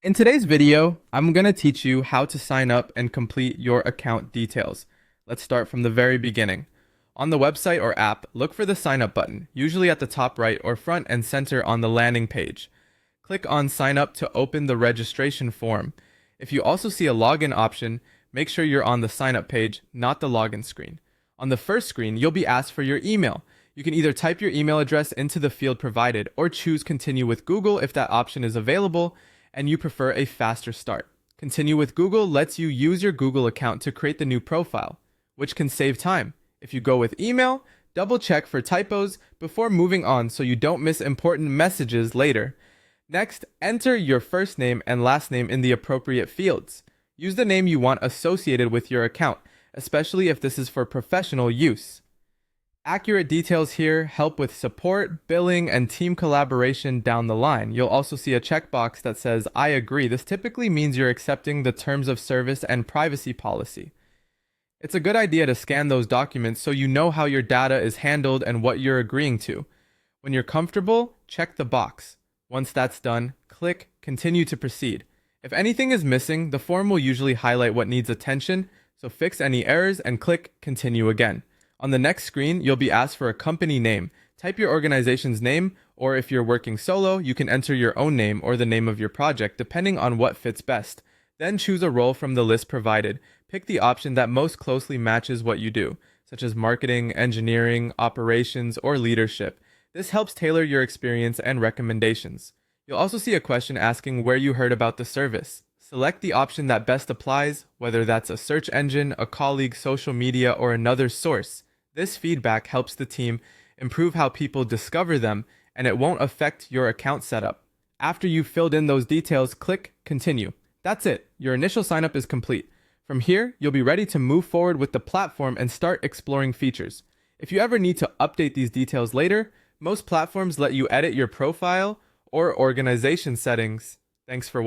In today's video, I'm going to teach you how to sign up and complete your account details. Let's start from the very beginning. On the website or app, look for the sign up button, usually at the top right or front and center on the landing page. Click on sign up to open the registration form. If you also see a login option, make sure you're on the sign up page, not the login screen. On the first screen, you'll be asked for your email. You can either type your email address into the field provided or choose continue with Google if that option is available and you prefer a faster start. Continue with Google lets you use your Google account to create the new profile, which can save time. If you go with email, double check for typos before moving on so you don't miss important messages later. Next, enter your first name and last name in the appropriate fields. Use the name you want associated with your account, especially if this is for professional use. Accurate details here help with support, billing, and team collaboration down the line. You'll also see a checkbox that says, I agree. This typically means you're accepting the terms of service and privacy policy. It's a good idea to scan those documents so you know how your data is handled and what you're agreeing to. When you're comfortable, check the box. Once that's done, click Continue to proceed. If anything is missing, the form will usually highlight what needs attention, so fix any errors and click Continue again. On the next screen, you'll be asked for a company name. Type your organization's name, or if you're working solo, you can enter your own name or the name of your project, depending on what fits best. Then choose a role from the list provided. Pick the option that most closely matches what you do, such as marketing, engineering, operations, or leadership. This helps tailor your experience and recommendations. You'll also see a question asking where you heard about the service. Select the option that best applies, whether that's a search engine, a colleague, social media, or another source. This feedback helps the team improve how people discover them, and it won't affect your account setup. After you've filled in those details, click Continue. That's it. Your initial signup is complete. From here, you'll be ready to move forward with the platform and start exploring features. If you ever need to update these details later, most platforms let you edit your profile or organization settings. Thanks for watching.